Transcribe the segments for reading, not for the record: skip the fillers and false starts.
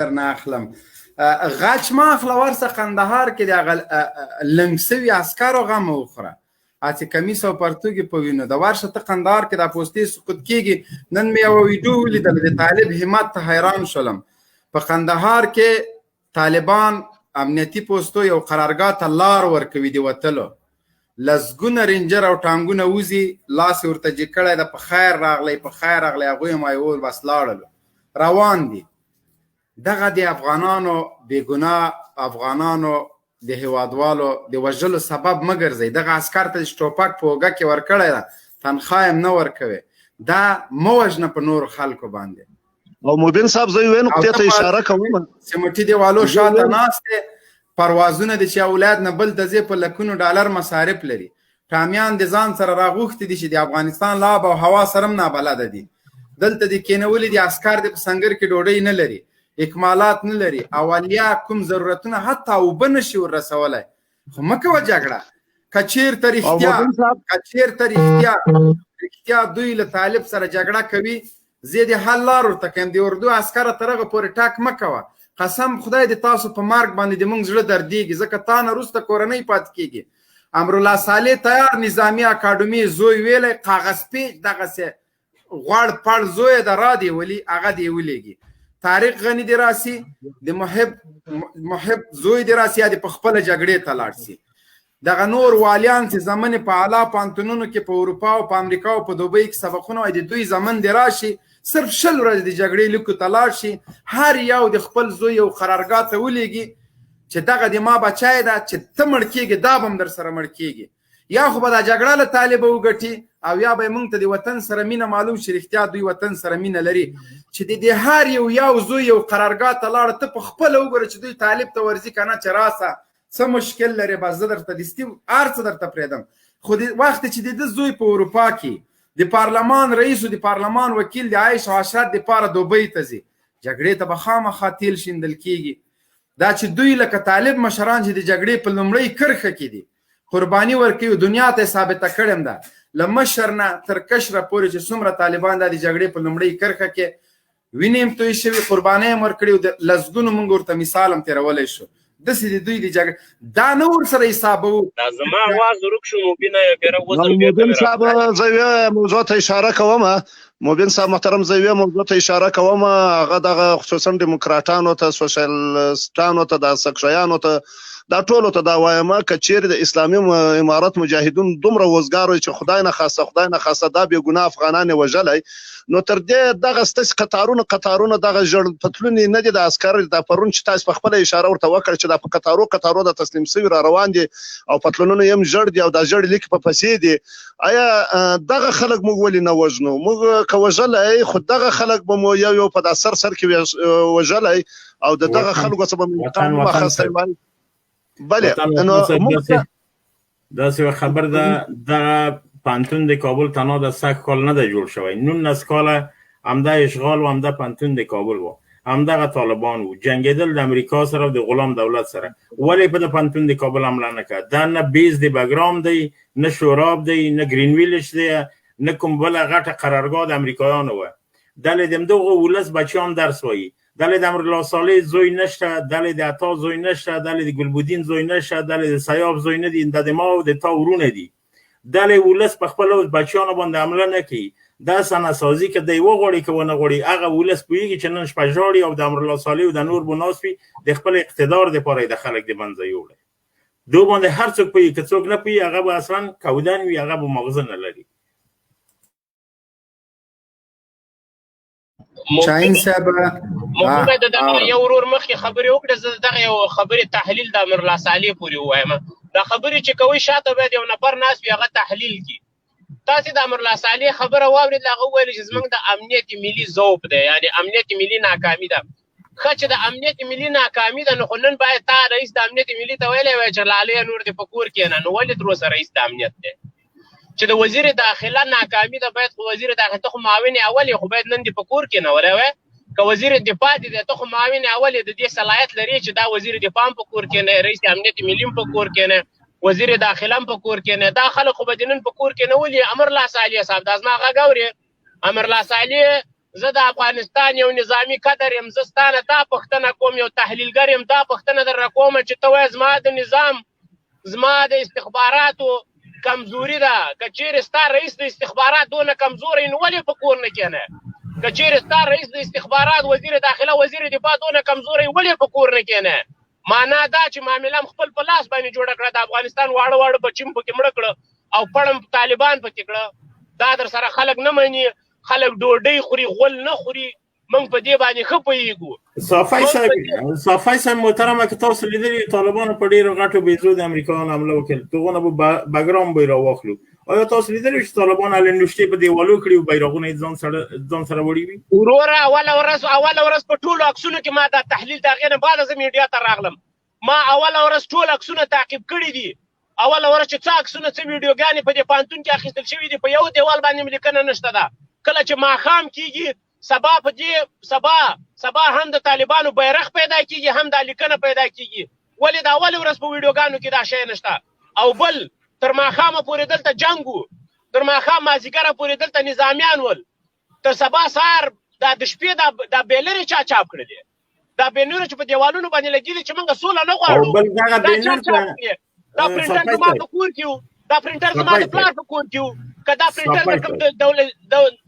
نه اخلم غچ ما اخله ورسه قندهار کې د لنګ سوي عسکرو غم وخوره هسې کمیس او پرتوګې په وینو د ورشه ته قندهار کې دا پوستې سقوط کېږي نن مې یوه ویډیو ولیدل د طالب همت ته حیران شولم په قندهار کې طالبان امنیتي پوستو یو قرارګاه ته لار ورکوي د وتلو لسګونه رینجر او ټانګونه وځي لاس یې ورته جګ کړی ده په خیر راغلی په خیر راغلی هغوی هم وایي بس لاړلو روان دي دغه د افغانانو بېګناه افغانانو د هیوادوالو د وژلو سبب مه ګرځئ دغه عسکر ته چې ټوپک په اوږه کې ورکړی ده تنخوا یې نه ورکوي دا مه وژنه په نورو خلکو باندې او مبین صاحب زه یوې نقطې ته اشاره کوم سمټي دیوالو شاته ناست دی پروازونه د چې اولاد نه بل ته ځي په لکونو ډالر مصارف لري ټامیان د ځان سره راغوښتي دي چې د افغانستان له آب او هوا سره هم نابلده دي دلته د کېنولي دي عسکر د په سنګر کې ډوډۍ نه لري اکمالات نه لري اولیا کوم ضرورتونه حتی اوبه نشي ورسولی خو مه کوه جګړه که چېرته رښتیا دوی له طالب سره جګړه کوي زه د حل لار ورته کوم د اردو عسکره تر هغه پورې ټاک مه کوه قسم خدای د تاسو په مرګ باندې د موږ زړه دردېږي ځکه تا نه وروسته کورنۍ پاتې کېږي امرالله صالح تیار نظامي اکاډمي زوی ویلی کاغذ پیچ دغسې غوړ پړ زوی د را دی ولي هغه دې ولیږي طارق غني دی راسي د محب زوی دی راسي یا د په خپله جګړې ته لاړ سي دغه نور والیان چې زمن په اعلی پانتونونو کې په اروپا او په امریکا او په دوبۍ کې سبقونه وایي د دوی زمن دی راشي صرف 10 ورځې د جګړې لیکو ته لاړ شي هر یو د خپل زوی یو قرارګاه ته ولیږي چې دغه د ما بچی ده چې ته مړ کېږي دا به هم در سره مړ کېږي یا خو به دا جګړه له طالبه وګټي او یا به موږ ته د وطن سره مینه معلوم شي رښتیا دوی وطن سره مینه لري چې د هر یو زوی یو قرارګاه ته لاړه ته په خپله وګوره چې دوی طالب ته ورځي که نه چې راسه څه مشکل لري بس زه درته دستي هر څه درته پرېږدم خو د وخت چې د ده زوی په اروپا کې د پارلمان رئیس و د پارلمان وکیل د عیش او عشرت دپاره دوبۍ ته ځي جګړې ته به خامخا تیل شیندل کېږي دا چې دوی لکه طالب مشران چې د جګړې په لومړۍ کرښه کې دي قرباني ورکوي دنیا ته ثابته کړم ده له مشر نه تر کشره پورې چې څومره طالبان دا د جګړې په لومړۍ کرښه کې وینې هم توی شوي قربانۍ هم ورکړي او د لسګونو موږ ورته مثال هم تېرولی شو داسې د دوی د جګړې دا نه ورسره حسابوو زما اواز ورک شو مبین صاحب زه یوې موضوع ته اشاره کوم مبین صاحب محترم زه یوې موضوع ته اشاره کوم هغه دغه خصوصا ډیموکراټانو ته سوشلستانو ته د سکشیانو ته دا ټولو ته دا وایم که چیرې د اسلامي امارت مجاهدون دومره وزګار وي چې خدای نه خاصه دا بېګناه افغانان یې وژلی نو تر دې دغه ستاسې قطارونه دغه ژړ پتلونې نه دي د عسکر دا پرون چې تاسو په خپله اشاره ورته وکړه چې دا په قطارو د تسلیم سوي را روان دي او پتلونونه یې هم ژړ دي او دا ژړ لیکې په پسې دي آیا دغه خلک موږ ولې نه وژنو موږ که وژلی خو دغه خلک به مو یو په دا سر کې وژلی او د دغه خلکو څه به مو انتقام واخیستی بله داسې خبر ده د پانتون د کابل تنها د 100 کال نه ده جوړ شوی 19 کاله همدا اشغال و همدا پانتون د کابل و همدغه طالبان و جنګېدل د امریکا سره او د غلام دولت سره ولې په د پانتون د کابل حمله نه کړه دا نه بیز د بګرام دی نه شوراب دی نه ګرینویلش دی نه کوم بله غټه قرارګاه د امریکایانو وه دلې د همدغو ولس بچیان درس وایي دلې د امرالله صالح زوی نشته دلې د عطا زوی نشته دلې د ګلبودین زوی نشته دلې د سیاف زوی نه دي د ما او د تا ورونه دي دلې ولس په خپلو بچیانو باندې حمله نه کوي دا سناسازي که دی وغواړي که ونه غواړي هغه ولس پوهېږي چې نن شپه ژاړي او د امرالله صالح او د نور به ناست وي د خپل اقتدار دپاره یې د خلک د منځه یوړی دو باندې هر څوک پوهېږي که څوک نه پوهېږي هغه به اصلا کودن وي هغه به مغزه نه لري شاهین صاحب محمد دغه یو ورور مخکې خبرې وکړې زه دغه یو خبرې تحلیل د امرالله صالح پورې ووایم دا خبرې چې کوئ شاته باید یو نفر ناست وي هغه تحلیل کړي تاسې د امرالله صالح خبره واورېدله هغه وویل چې زموږ د امنیت ملي ذوب دی یعنې امنیت ملي ناکامي ده ښه چې د امنیت ملي ناکامي ده نو خو نن باید تا رئیس د امنیت ملي ته ویلی وای چې لالیه نور دې په کور کښېنه نو ولې تر اوسه رئیس د امنیت دی چې د وزیر داخله ناکامي ده باید خو وزیر داخله ته خو معاون اول یې خو باید نن دې په کور کښېنولی وای که وزیر دفاع دی ته خو معاون اول د دې صلاحیت لري چې دا وزیر دفاع هم په کور کې نه رئیس امنیت ملي هم په کور کې نه وزیر داخله هم په کور کې نه دا خلک خو به د نن په کور کې نه ولي امرالله صالح صاحب دا زما غږ اورې امرالله صالح زه د افغانستان یو نظامی قدر یم، زه ستانه دا پوښتنه کوم، یو تحلیلګر یم، دا پوښتنه در کوم چې ته وایې زما د نظام، زما د استخباراتو کمزوري ده. که چیرې ستا رئیس د استخبارات دونه کمزوری نو ولې په کور نه کېنه؟ که چیرې ستا رئیس د استخبارات، وزیر داخله، وزیر دفاع دونه کمزوری ولې په کور نه کېنه؟ معنا دا چې معامله خپل په لاس باندې جوړه کړه، د افغانستان واړه واړه بچي پکې مړه کړه او پړم طالبان پکې کړه. دا در سره خلک نه مني، خلک ډوډۍ خوري، غول نه خوري. موږ په دې باندې ښه پوهېږو. صافی صاحب محترمه، که تاسو لیدلي طالبانو په ډېرو غټو بیزو د امریکایانو حمله وکړل، دغونه به بګرام به یې راواخلو. آیا تاسو لیدلي چې طالبان هلې نوشتې په دیوالو کړي او بیرغونه یې ځان سره وړي وي؟ وروره اوله ورځ په ټولو عکسونو کې ما دا تحلیل د هغې نه بعده زه میډیا ته راغلم. ما اوله ورځ ټول عکسونه تعقیب کړي دي. اوله ورځ چې څه عکسونه څه ویډیوګانې په دې پوهنتون کې اخیستل شوي دي، په یو دیوال باندې مې لیکنه نشته ده. کله چې ماښام کېږي، سبا هم د طالبانو بیرغ پیدا کېږي، هم دا لیکنه پیدا کېږي. ولې د اولې ورځ په ویډیوګانو کې دا شی نشته؟ او بل تر ماښامه پورې دلته جنګ و، تر ماښام مازدیګره پورې دلته نظامیان ول، تر سبا سهار دا د شپې دا بیلرې چا چاپ کړلې؟ دا بینرونه چې په دیوالونو باندې لګېدي چې موږ سوله نه غواړو، دا پرنټر زما په کور کې و، دا پرنټر زما د پلار په کور کې و. که دا پرنټر د کوم دولت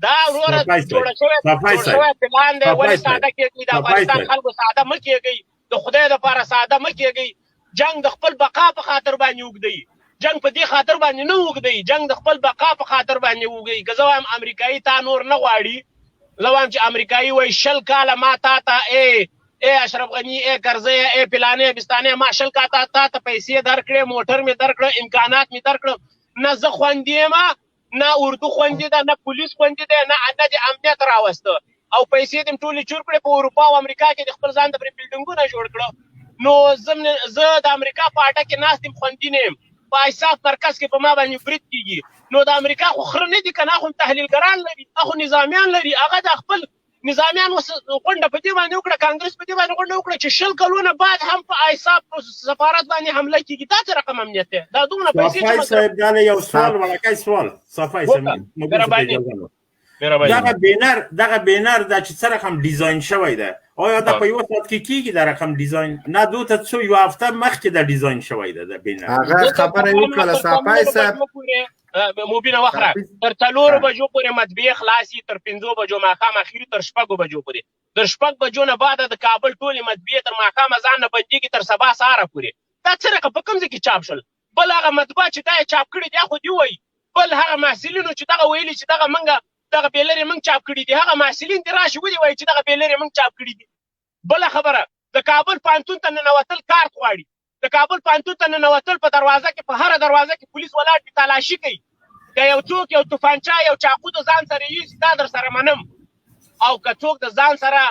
دا وروره جوړه شوی پلان دی، ولې ساده کېږي؟ د افغانستان خلکو ساده مه کېږئ، د خدای دپاره ساده مه کېږئ. جنګ د خپل بقا په خاطر باندې اوږدئ، جنګ په دې خاطر باندې نه اوږدئ، جنګ د خپل بقا په خاطر باندې اوږدئ. که زه وایم امریکایي تا نور نه غواړي، زه وایم چې امریکایي وایي 20 کاله ما تا ته ای اشرف غني، ای کرزی، ای پلانې بستانې، ما 20 کاله تا ته پیسې درکړې، موټر مې درکړه، امکانات مې درکړه. نه زه خوندي یم، نه اردو خوندي ده، نه پولیس خوندي ده، نه د امنیت راوسته، او پیسې دې ټولې چور کړې په اروپا او امریکا کې د خپل ځان د پرې بلډینګونه جوړ کړه. نو زه د امریکا په اډه کې ناست یم، خوندي نه یم. په ایساف مرکز کې په ما باندې برید کېږي. نو د امریکا خو خره نه دي که نه، هغه تحلیلګران لري، هغه نظامیان لري. هغه د خپل نظامیان غونډه په دې باندې وکړه، کانګرس په دې باندې غونډه وکړه چې 20 کلونه بعد هم په ایساف سفارت باندې حمله کېږي. دا څه رقم امنیت دی؟ دا دومره پیسې صافی صاحب دا یو سوال، وړوکی سوال صافی صاحب، دغه بینر دا چې څه رقم ډیزاین شوی ده، آیا دا په یو ساعت کې کېږي دا رقم ډیزاین؟ نه، دو ته څو یو هفته مخکې دا ډیزاین شوی ده د بینر. هغه خبره یې وکړله صافی صاحب، مبینه وخره تر 4 بجو پورې مطبعې خلاصي، تر 5 بجو ماښام اخري تر 6 بجو پورې. تر 6 بجو نه بعد د کابل ټولې مطبعې تر ماښامه ځان نه بندېږي تر سبا سهاره پورې. دا څه رقم په کوم ځای کې چاپ شول؟ بل هغه مطبعه چې دا یې چاپ کړي دي خو دې وایي، بل هغه محصلینو چې دغه ویلي چې دغه بیلرې موږ چاپ کړي دي، هغه محصلین دې راشي ودې وایي چې دغه بیلرې موږ چاپ کړي دي. بله خبره، د کابل پوهنتون ته ننوتل کارت غواړي. د کابل پوهنتون ته ننوتل په دروازه کې، په هره دروازه کې پولیس ولاړ دي، تلاشي کوي. که یو څوک یو توپانچه یو چاقو د ځان سره یوسي دا در سره منم، او که څوک د ځان سره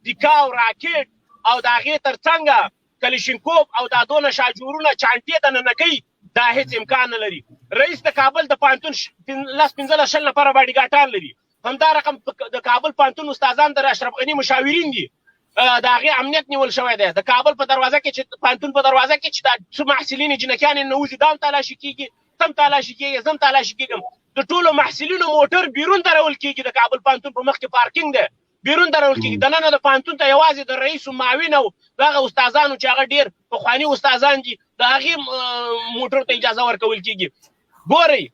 دیکا او راکټ او د هغې تر څنګه کلیشنکوف او دا دونه شاجورونه چانټې دننه کوي، دا هیڅ امکان نه لري. رئیس د کابل د پوهنتون 15-20 نفره باډیګارډان لري. همدا رقم د کابل پوهنتون استادان د اشرف غني مشاورین دي، د هغې امنیت نیول شوی دی. د کابل په دروازه کې چې پوهنتون په دروازه کې چې دا څو محصلین جنکیان یې نوځي، دا هم تلاشي کېږي، تم تلاشي کېږي، زم تلاشي کېږم. د ټولو محصلینو موټر بیرون درول کېږي. د کابل پوهنتون په مخ کې پارکینګ دی، بیرون درول کېږي. دننه د پوهنتون ته یوازې د رئیس و معاون او دغه استادانو چې هغه ډېر پخواني استادان دي، د هغې موټرو ته اجازه ورکول کېږي. ګورئ،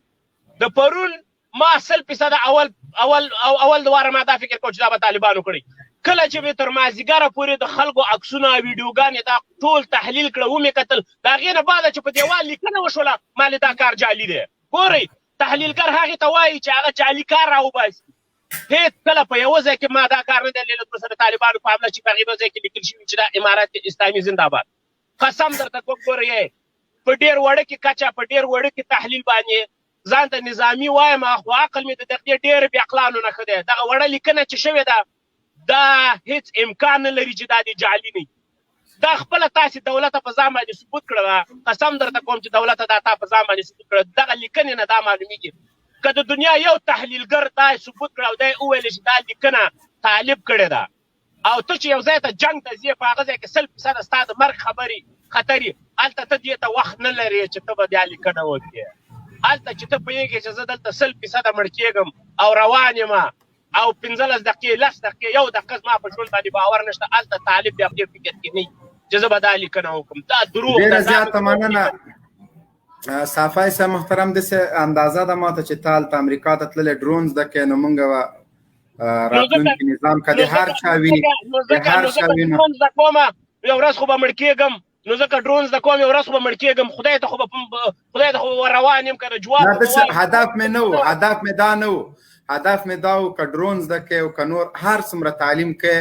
د پرون ما 100% اول د واره ما دا فکر کوم چې دا به طالبانو کړی. کله چې به تر مازدیګره پورې د خلکو عکسونه ویډیوګانې دا ټول تحلیل کړه، ومې کتل، د هغې نه بعده چې په دیوال لیکنه وشوله، ما لې دا کار جعلي دی. ګورئ، تحلیلګر هغې ته وایي چې هغه جعلي کار راوباسي. هېڅ کله په یوه ځای کې ما دا کار نه دی لیدلی سره طالبانو په حمله چې په هغې یوه ځای کې لیکل شوي چې دا امارت اسلامي زنده‌باد. قسم درته کوم، ګورئ، په ډېر وړه کې کچه، په ډېر وړه کې تحلیل باندې ځان ته نظامي وایم، خو عقل مې د دغې ډېر بې عقلانو نه ښه دی. دغه وړه لیکنه چې شوې ده دا هیڅ امکان نه لري چې دا د جعلي نه وي. دا خپله تاسې دولته په ځان باندې ثبوت کړه. قسم درته کوم چې دولته دا تا په ځان باندې ثبوت کړه. دغه لیکنې نه دا معلومیږي. که د دنیا یو تحلیلګر دا ثبوت کړه او دا یې وویل چې دا لیکنه طالب کړې ده، او ته چې یو ځای ته جنګ ته ځې، په هغه ځای کې 100% ستا د مرګ خبرې خطرې، هلته ته دې ته وخت نه لرې چې ته به دا لیکنه وکړې. هلته چې ته پوهېږې چې زه دلته 100% مړ کېږم او روان یم، او 15 دقیقې 10 دقیقې 1 دقیقه زما په ژوند باندې باور نشته هلته طالب بیا په دې فکر کې نه چې زه به دا لیکنه وکړم دا دروغ ډېره زیاته مننه صافی صاحب محترم داسې اندازه ده ماته چې تا هلته امریکا ته تللی ډرونز ده که نو موږ به راتلونکي نظام که د هر چا وي د هر چا وي نو یو ورځ خو به مړ کېږم نو ځکه ډرونز د کوم یو ورځ خو به مړ کېږم خدای ته خو روان یم که جواب هدف مې نه و هدف مې دا نه و هدف مې دا و که ډرونز ده که او که نور هر څومره تعلیم کې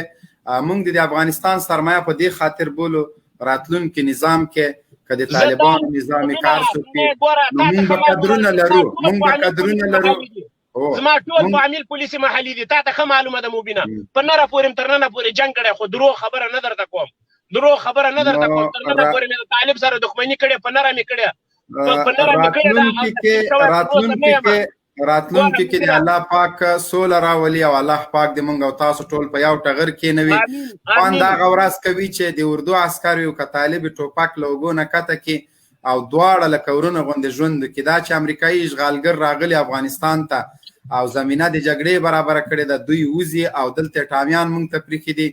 موږ د افغانستان سرمایه په دې خاطر بولو راتلونکي نظام کې که د طالبانو نظامي کار شو کې نو موږ به قدرونه لرو موږ به قدرونه لرو زما ټول معامل پولیسي محلي دي تا ته ښه معلومه ده مبینه په نره پورې تر ننه پورې جنګ کړی خو دروغ خبره نه درته کوم دروغ خبره نه درته کوم تر ننه پورې مې د طالب سره دښمني کړې په نره مې کړې راتلونکي کې د الله پاک سوله راولي او الله پاک د موږ او تاسو ټول په یو ټغر کېنوي خوند هغه ورځ کوي چې د اردو عسکر وي او که طالب ټوپک له اوږو نه کته کړي او دواړه لکه ورونه غوندې ژوند وکړي دا چې امریکایي اشغالګر راغلي افغانستان ته او زمینه د جګړې برابره کړې ده دوی وځي او دلته ټامیان موږ ته پرېښي دي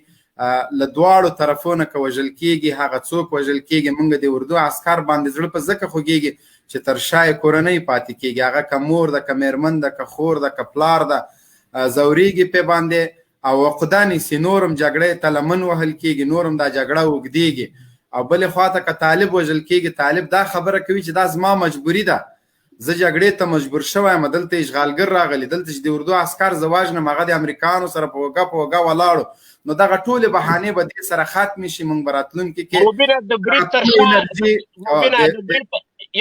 له دواړو طرفونو که وژل کېږي هغه څوک وژل کېږي موږ د اردو عسکر باندې زړه په ځکه خوږېږي چې تر شا یې کورنۍ پاتې کېږي هغه که مور ده که مېرمن ده که خور ده که پلار ده ځورېږي پې باندې او عقده نیسي نور هم جګړې ته لمن وهل کېږي نور هم دا جګړه اوږدېږي او بلې خواته که طالب وژل کېږي طالب دا خبره کوي چې دا زما مجبوري ده زه جګړې ته مجبور شوی یم دلته اشغالګر راغلی دلته چې د اردو عسکر زه واژنم هغه د امریکایانو سره په وږه ولاړو نو دغه ټولې بهانې به دې سره ختمې شي موږ به راتلونکي کې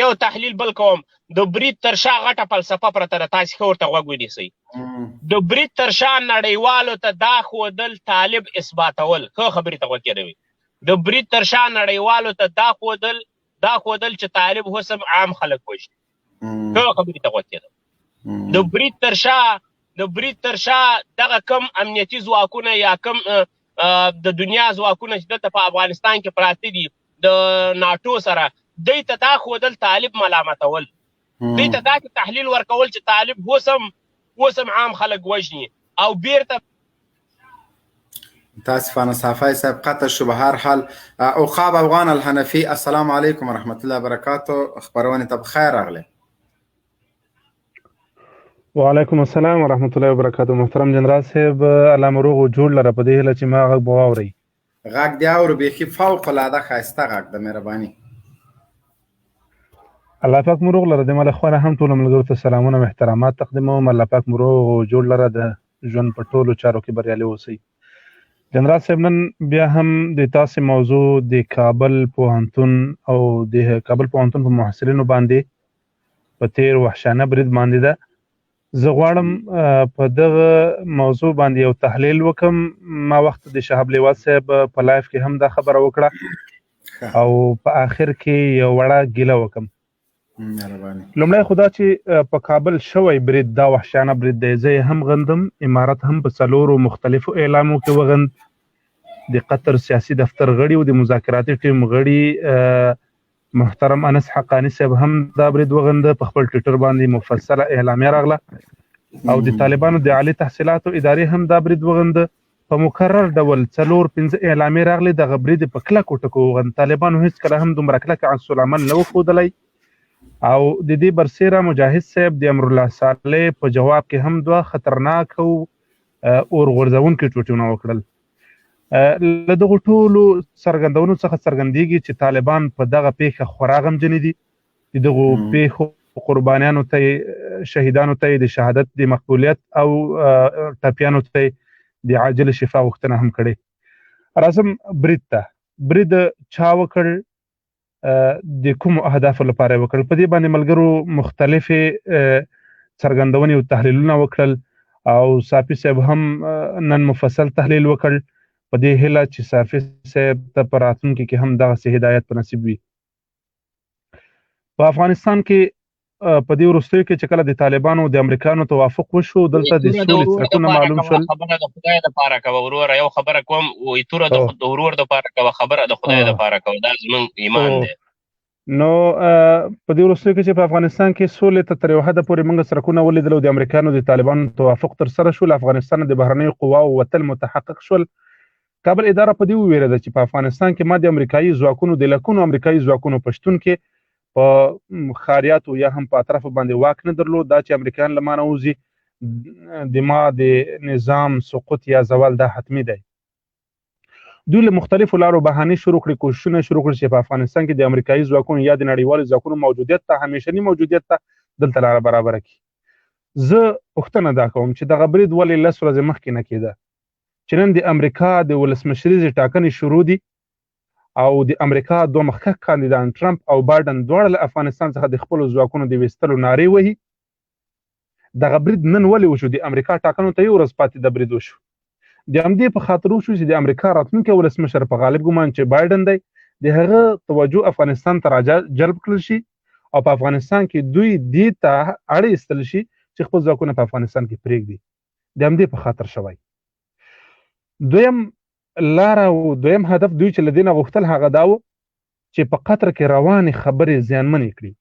یو تحلیل بل کوم د برید تر شا غټه فلسفه پرته ده تاسې ښه ورته غوږ ونیسئ د برید تر شا نړیوالو ته دا ښودل طالب اثباتول ښه خبرې ته غوږ کېدوي د برید تر شا نړیوالو ته دا ښودل چې طالب حسم عام خلک وژني ښه خبرې ته غوږ کېدو د برید تر شا دغه کم امنیتي ځواکونه یا کم د دنیا ځواکونه چې دلته په افغانستان کې پراته دي د ناټو سره دوی ته دا ښودل طالب ملامتول دوی ته دا تحلیل ورکول چې طالب اوس هم عام خلک وژني او بیرته متاسفانه صافی صاحب قطع شو به هر حال عقاب افغان الحنفي السلام علیکم ورحمت الله وبرکاته خبرونه ته بخیر راغله وعلیکم السلام ورحمت الله وبرکاته محترم جنرال صاحب الله مروغ جوړ لره په دې هله چې ما غږ بواوري غږ دی اورو بیخي فوق العاده ښایسته غږ د مهرباني الله پاک مروغ لره د مال خوانه هم ټول ملګرو ته سلامونه او احترامات تقدیموم الله پاک مروغ جوړ لره د ژوند په ټولو چارو کې بریالي اوسئ جنرال صاحب نن بیا هم د تاسو موضوع د کابل پوهنتون او د کابل پوهنتون په محصلینو باندې په تیر وحشانه برید باندې ده زه غواړم په دغه موضوع باندې یو تحلیل وکم ما وخت د شهاب لیوات صاحب په لایف کې هم دا خبره وکړه او په آخر کې یو وړه ګیله وکم لومړی خدا چې په کابل شوی برید دا وحشانه برید دی زه هم غندم امارت هم په څلورو مختلفو اعلامو کې وغند د قطر سیاسي دفتر غړي او د مذاکراتي ټیم غړي محترم انس حقانی صاحب هم دا برید وغنده په خپل ټویټر باندې مفصله اعلامیه راغله او د طالبانو د عالی تحصیلاتو ادارې هم دا برید وغنده په مکرر ډول 4-5 اعلامیه راغلي دغه برید په کلکو ټکو وغند طالبانو هیڅ کله هم دومره کلک عکس العمل نه وښودلی او د دې برسیره مجاهد صاحب د امرالله صالح په جواب کې هم دوه خطرناک او اور غورځونکي ټویټونه وکړل له دغو ټولو څرګندونو څخه څرګندېږي چې طالبان په دغه پیښه خورا غمجنې دي د دغو پیښو قربانیانو ته شهیدانو ته د شهادت د مقبولیت او ټپیانو ته د عاجل شفا غوښتنه هم کړې راځم برید ته برید چا وکړ د کومو اهدافو لپاره وکړل په دې باندې ملګرو مختلفې څرګندونې او تحلیلونه وکړل او صافي صاحب هم نن مفصل تحلیل وکړ په دې هیله چې صافي صاحب ته په راتلونکي کې هم دغسې هدایت په نصیب وي په افغانستان کې په دې وروستیو کې چې کله د طالبانو د امریکایانو توافق وشو دلته د سولې څرکونه معلوم شول خبره د خدای دپاره کوه وروره یو خبره کوم وایي توره د ورور دپاره کوه خبره د خدای دپاره کوه دا زموږ ایمان دی نو په دې وروستیو کې چې په افغانستان کې سولې ته تر یو حده پورې موږ سرکونه ولیدل او د امریکایانو د طالبانو توافق تر سره شو، افغانستان د بهرنیو قواو وتل متحقق شول. کابل اداره په دې وویل چې په افغانستان کې ما د امریکایي ځواکونو د لکونو امریکایي ځواکونو پښتون کې په خاریاتو یا هم په اطرافو باندې واک نه درلود. دا چې امریکایان له مانه وځي د ما د نظام سقوط یا زوال دا حتمي دی. دوی له مختلفو لارو بهانې شروع کړي، کوششونه شروع کړي چې په افغانستان کې د امریکایي ځواکونو یا د نړیوالو ځواکونو موجودیت ته همیشني موجودیت ته دلته لاره برابره کړي. زه پوښتنه دا کوم چې دغه برید ولې 10 ورځې مخکې نه کېده چې نن د امریکا د ولسمشریزې ټاکنې شروع دي او د امریکا دوه مخکښ کاندیدان ټرمپ او بایدن دواړه له افغانستان څخه د خپلو ځواکونو د ویستلو نارې وهي. دغه برید نن ولې وشو؟ د امریکا ټاکنو ته یو ورځ پاتې د برید وشو. د همدې په خاطر وشو چې د امریکا راتلونکی ولسمشر په غالب ګمان چې بایدن دی د هغه توجه افغانستان ته جلب کړل شي او په افغانستان کې دوی دې ته اړ ایستل شي چې خپل ځواکونه په افغانستان کې پرېږدي. د همدې په خاطر شوی. دویم لاره او دویم هدف دوی چې له دې نه غوښتل هغه دا و چې په قطر کې روانې خبرې زیانمنې کړي.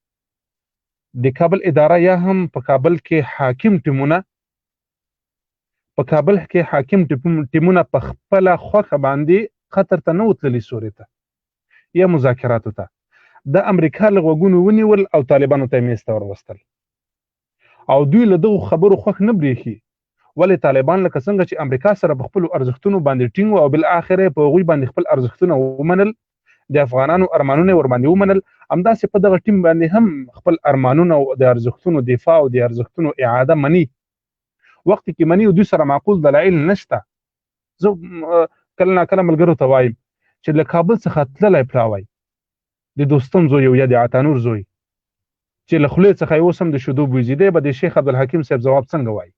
د کابل اداره یا هم په کابل کې حاکم ټیمونه په خپله خوښه باندې قطر ته نه وتللي سورې ته یا مذاکراتو ته. د امریکا له غوږونو ونیول او طالبانو ته یې میز ته وروستل او دوی له دغو خبرو خوښ نه برېښي. ولې طالبان لکه څنګه چې امریکا سره په خپلو ارزښتونو باندې ټینګ او بالاخره په هغوی باندې خپل ارزښتونه ومنل، د افغانانو ارمانونه ورباندې ومنل، همداسې په دغه ټیم باندې هم خپل ارمانونه او د ارزښتونو دفاع او د ارزښتونو اعاده مني. وخت کې مني او دوی سره معقول دلایل نشته. زه کله ناکله ملګرو ته وایم چې له کابل څخه تللی پلاوی د دوستم زوی یا د عطانور زوی چې له خولې څخه یې اوس هم د شیدو بوی ځي، دی به د شیخ عبدالحکیم صاحب ځواب څنګه وایي؟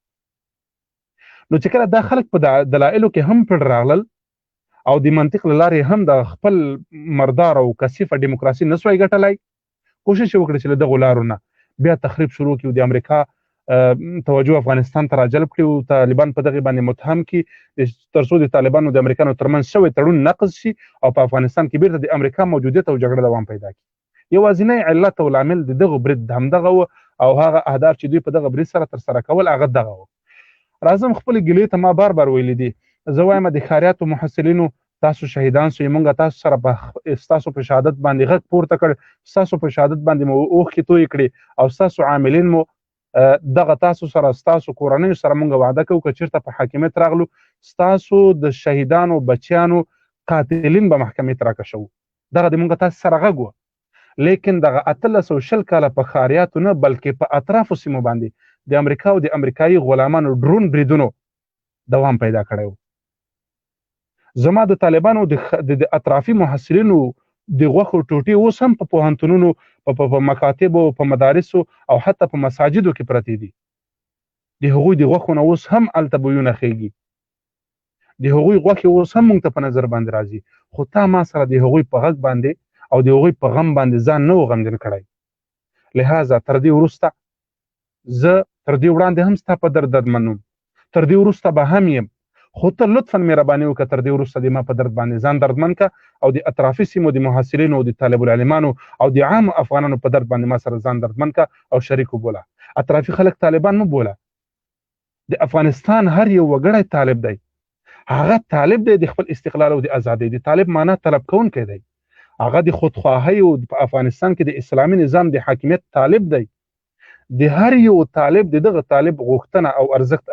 نو چې کله دا خلک په دلایلو کې هم پړ راغلل او د منطق له لارې هم د خپل مردار او کثیفه ډیموکراسي نه سوی ګټلی، کوشش یې وکړه چې له دغو لارو نه بیا تخریب شروع کړي او د امریکا توجه افغانستان ته راجلب کړي او طالبان په دغې باندې متهم کړي تر څو د طالبانو د امریکانو ترمنځ شوی تړون نقض شي او په افغانستان کې بیرته د امریکا موجودیت او جګړه دوام پیدا کړي. یوازینی علت او لامل د دغه برید همدغه و او هغه اهداف چې دوی په دغه برید سره ترسره کول هغه دغه و. راځم خپلې ګیلې ته ما بار ویلي دي، زه وایم د ښاریاتو محصلینو تاسو شهیدان سوئ، موږ تاسو سره په ستاسو په شهادت باندې غږ پورته کړ، ستاسو په شهادت باندې مو اوښکې تویې کړې او ستاسو عاملین مو دغه تاسو سره ستاسو کورنیو سره موږ وعده کوو که چېرته په حاکمیت راغلو ستاسو د شهیدانو بچیانو قاتلین به محکمې ته راکشوو. دغه د موږ تاسو سره غږ و. لیکن دغه 1820 کاله په ښاریاتو نه بلکې په اطرافو سیمو باندې د امریکا او د امریکایي غلامانو ډرون بریدونو دوام پیدا کړی و. زما د طالبانو د اطرافي محصلینو د غوښو ټوټې اوس هم په پوهنتونونو په مکاتبو په مدارسو او حتی په مساجدو کې پرتې دي. د هغوی د غوښو نه اوس هم هلته بویونه خیږي، د هغوی غوښې اوس هم موږ ته په نظر باندې راځي، خو تا ما سره د هغوی په غږ باندې او د هغوی په غم باندې ځان نه و غمجن کړی. لهذا تر دې وروسته زه تر دې وړاندې هم ستا په درد دردمن وم، تر دې وروسته به هم یم، خو ته لطفا مهرباني وکړه تر دې وروسته د ما په درد باندې ځان دردمن کړه او د اطرافي سیمو د محصلینو او د طالب العلمانو او د عامو افغانانو په درد باندې ما سره ځان دردمن کړه او شریک وبوله. اطرافي خلک طالبان مه بوله. د افغانستان هر یو وګړی طالب دی، هغه طالب دی د خپل استقلال او د ازادۍ. د طالب معنا طلب کوونکی دی، هغه د خودخواهۍ او په افغانستان کې د اسلامي نظام د حاکمیت طالب دی. د هر یو طالب دغه طالب غوښتنه او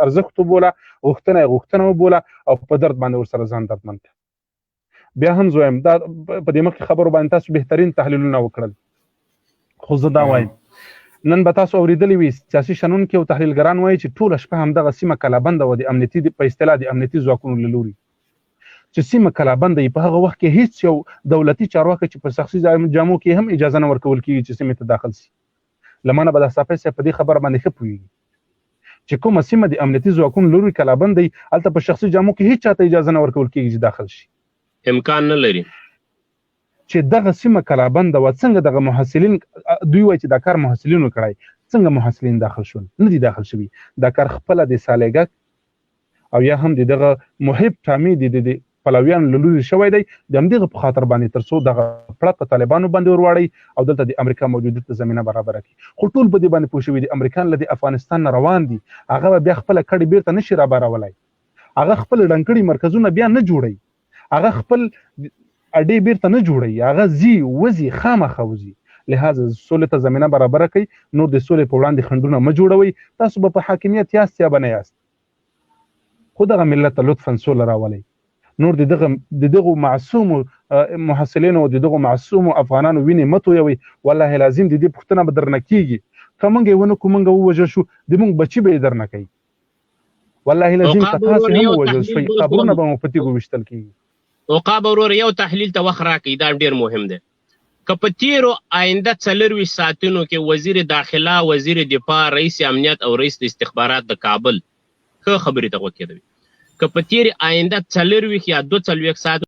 ارزښت وبوله، غوښتنه وبوله او په درد باندې ورسره ځان دردمن کړه. بیا هم زه وایم دا په دې مخکې خبرو باندې تاسو بهترین تحلیلونه وکړل، خو زه دا وایم نن به تاسو اورېدلی وي سیاسي شنونکي او تحلیلګران وایي چې ټوله شپه همدغه سیمه کلابنده وه د امنیتي په اصطلاح د امنیتي ځواکونو له لوري چې سیمه کلابنده په هغه وخت کې هیڅ یو دولتي چارواکی چې په شخصي جامو کې هم اجازه نه ورکول کېږي چې سیمې ته داخل سي. لمنه به د صافی صاحب په دې خبره باندې ښه پوهېږي چې کومه سیمه د امنیتي ځواکونو لوري کلابند دی هلته په شخصي جامو کې هیڅ چاته اجازه نه ورکول کېږي چې داخل شي، امکان نه لري چې دغه سیمه کلابنده وه. څنګه دغه محصلین دوی وایي چې دا کار محصلینو کړی، څنګه محصلین داخل شول؟ نه دي داخل شوي. دا کار خپله د سالیګک او یا هم د دغه محب ټامي د پلویان له لوري شوی دی د همدغه په خاطر باندې تر څو دغه پړه په طالبانو باندې ورواړي او دلته د امریکا موجودیت ته زمینه برابره کړي خو ټول په دې باندې پوه شوي دي امریکایان له د افغانستان نه روان دي هغه به بیا خپله کډې بیرته نشي رابارولی هغه خپل ډنکړي مرکزونه بیا نه جوړوي هغه خپل اډې بیرته نه جوړوي هغه ځي وځي خامخا وځي لهذا سولې ته زمینه برابره کوي نور د سولې په وړاندې خنډونه مه جوړوئ تاسو به په حاکمیت یاست یا به نه یاست خو دغه ملت ته لطفا سوله راولئ نور د دغو معصومو محصلینو او د دغو معصومو افغانانو وینې مه تویوئ والله لازم د دې پوښتنه به درنه کیږي که موږ یې ونه کړو موږ ووژل شو د موږ بچي به یې درنه کوي والله لازم که تاسې هم ووژل شوئ قبرونه به مو په تیږو ویشتل کیږي عقاب ورور یو تحلیل ته وخت راکړئ دا ډېر مهم دی که په تیرو آینده 24 ساعتونو کې وزیر داخله وزیر دفاع رئیس امنیت او رئیس استخبارات د کابل ښه خبرې ته غوږ کېدوي که په تیرې آینده 24 یا 42 ساعت